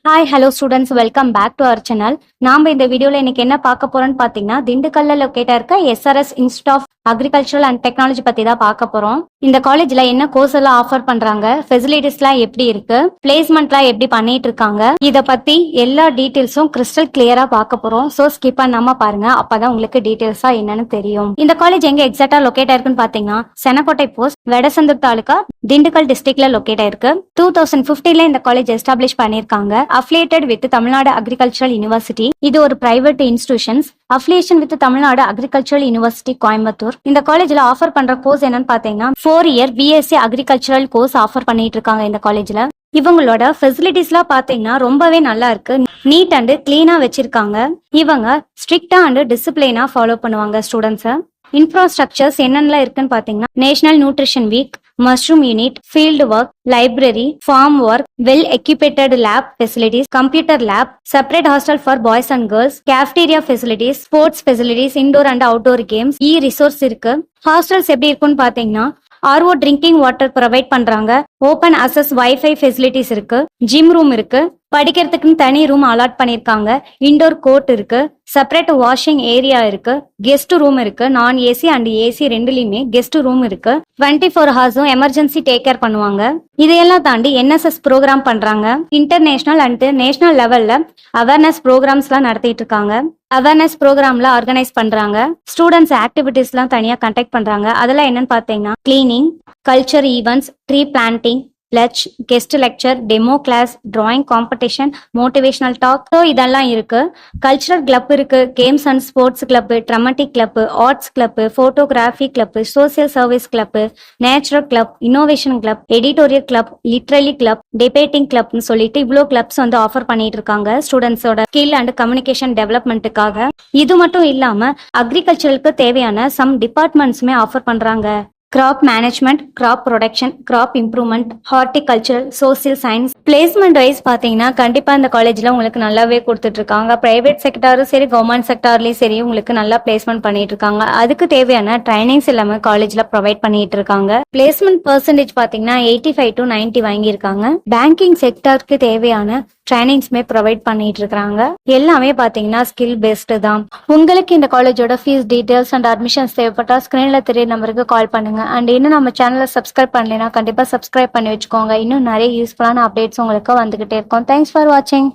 Hi hello students, welcome back to our channel. நாம இந்த வீடியோல இன்னைக்கு என்ன பார்க்க போறோம்னு பாத்தீங்கன்னா, திண்டுக்கல்ல லொக்கேட்டா இருக்க SRS institute of agricultural and technology பத்தி தான் பார்க்க போறோம். இந்த காலேஜ்ல என்ன கோர்ஸ் எல்லாம் ஆஃபர் பண்றாங்க, ஃபெசிலிட்டிஸ் எல்லாம் எப்படி இருக்கு, பிளேஸ்மெண்ட் எல்லாம் எப்படி பண்ணிட்டு இருக்காங்க, இத பத்தி எல்லா டீடைல்ஸும் கிறிஸ்டல் கிளியரா பார்க்க போறோம். சோ ஸ்கிப் பண்ணாம பாருங்க, அப்பதான் உங்களுக்கு டீடைல்ஸா என்னன்னு தெரியும். இந்த காலேஜ் எங்க எக்ஸாக்டா லொக்கேட் ஆயிருக்குன்னு பாத்தீங்கன்னா, செனக்கோட்டை போஸ்ட், வெடசந்தூர் தாலுகா, திண்டுக்கல் டிஸ்ட்ரிக்ட்ல லொக்கேட் ஆயிருக்கு. 2015ல இந்த காலேஜ் எஸ்டாப்ளிஷ் பண்ணிருக்காங்க. Affiliated with Tamil Nadu agricultural university. இது ஒரு private institutions. Affiliation with Tamil Nadu agricultural university Coimbatore. இந்த காலேஜ்ல ஆஃபர் பண்ற கோர்ஸ் என்னன்னு பாத்தீங்கன்னா 4 year BSc agricultural course offer பண்ணிட்டு இருக்காங்க இந்த காலேஜ்ல. இவங்களோட ஃபெசிலிட்டிஸ்லாம் பாத்தீங்கன்னா ரொம்பவே நல்லா இருக்கு. நீட் அண்ட் கிளீனா வச்சிருக்காங்க. இவங்க ஸ்ட்ரிக்டா அண்ட் டிசிப்ளினா ஃபாலோ பண்ணுவாங்க ஸ்டூடெண்ட்ஸை. இன்ஃப்ராஸ்ட்ரக்சர்ஸ் என்னென்னலாம் இருக்குன்னு பாத்தீங்கன்னா, national nutrition week, mushroom unit, field work, library, farm work, well equipped lab facilities, computer lab, separate hostel for boys and girls, cafeteria facilities, sports facilities, indoor and outdoor games, resource இருக்கு. Hostels எப்படி இருக்குன்னு பாத்தீங்கன்னா, RO drinking water provide பண்றாங்க. Open access wifi facilities இருக்கு. Gym room இருக்கு. படிக்கிறதுக்குன்னு தனி room allot பண்ணிருக்காங்க. இன்டோர் கோர்ட் இருக்கு. செப்பரேட் வாஷிங் ஏரியா இருக்கு. கெஸ்ட் ரூம் இருக்கு. Non AC and AC ரெண்டுலயுமே guest room இருக்கு. 24 ஹவர்ஸும் எமர்ஜென்சி டேக் கேர் பண்ணுவாங்க. இதையெல்லாம் தாண்டி என்எஸ்எஸ் ப்ரோக்ராம் பண்றாங்க. இன்டர்நேஷனல் அண்ட் நேஷனல் லெவல்ல அவேர்னஸ் ப்ரோக்ராம்ஸ் எல்லாம் நடத்திட்டு இருக்காங்க. அவேர்னஸ் ப்ரோக்ராம்ல ஆர்கனைஸ் பண்றாங்க. ஸ்டூடெண்ட்ஸ் ஆக்டிவிட்டிஸ் எல்லாம் தனியா கண்டக்ட் பண்றாங்க. அதெல்லாம் என்னன்னு பாத்தீங்கன்னா, cleaning, culture events, tree planting, லெச், guest lecture, demo class, drawing competition, motivational talk, இதெல்லாம் இருக்கு. கல்ச்சரல் கிளப் இருக்கு. Games and sports club, dramatic club, arts club, photography club, social service club, natural club, innovation club, editorial club, literary club, debating கிளப்னு சொல்லிட்டு இவ்வளோ clubs வந்து offer பண்ணிட்டு இருக்காங்க ஸ்டூடெண்ட்ஸோட ஸ்கில் அண்ட் கம்யூனிகேஷன் டெவலப்மெண்ட்டுக்காக. இது மட்டும் இல்லாம அக்ரிகல்ச்சருக்கு தேவையான சம் டிபார்ட்மெண்ட்ஸுமே ஆஃபர் பண்றாங்க. Crop management, graph production, crop improvement, horticulture, social science. Placement wise பாத்தீங்கன்னா கண்டிப்பா இந்த காலேஜ்ல உங்களுக்கு நல்லாவே கொடுத்துட்டு இருக்காங்க. பிரைவேட் செக்டாரும் சரி, கவர்மெண்ட் செக்டார்லயும் சரி உங்களுக்கு நல்லா பிளேஸ்மெண்ட் பண்ணிட்டு இருக்காங்க. அதுக்கு தேவையான ட்ரைனிங்ஸ் எல்லாமே காலேஜ்ல ப்ரொவைட் பண்ணிட்டு இருக்காங்க. பிளேஸ்மெண்ட் பெர்சன்டேஜ் பாத்தீங்கன்னா 85 to 90 வாங்கியிருக்காங்க. பேங்கிங் செக்டாருக்கு தேவையான ட்ரைனிங்ஸ்மே ப்ரொவைட் பண்ணிட்டு இருக்காங்க. எல்லாமே பாத்தீங்கன்னா ஸ்கில் பேஸ்டு தான். உங்களுக்கு இந்த காலேஜோட ஃபீஸ் டீடைல்ஸ் அண்ட் அட்மிஷன்ஸ் தேவைப்பட்டா ஸ்கிரீன்ல தெரிய நம்பருக்கு கால் பண்ணுங்க. அண்ட் இன்னும் நம்ம சேனலை சப்ஸ்கிரைப் பண்ணலைன்னா கண்டிப்பா சப்ஸ்கிரைப் பண்ணி வச்சுக்கோங்க. இன்னும் நிறைய யூஸ்ஃபுல்லான அப்டேட்ஸ் உங்களுக்கு வந்துகிட்டே இருக்கும். தேங்க்ஸ் ஃபார் வாட்சிங்.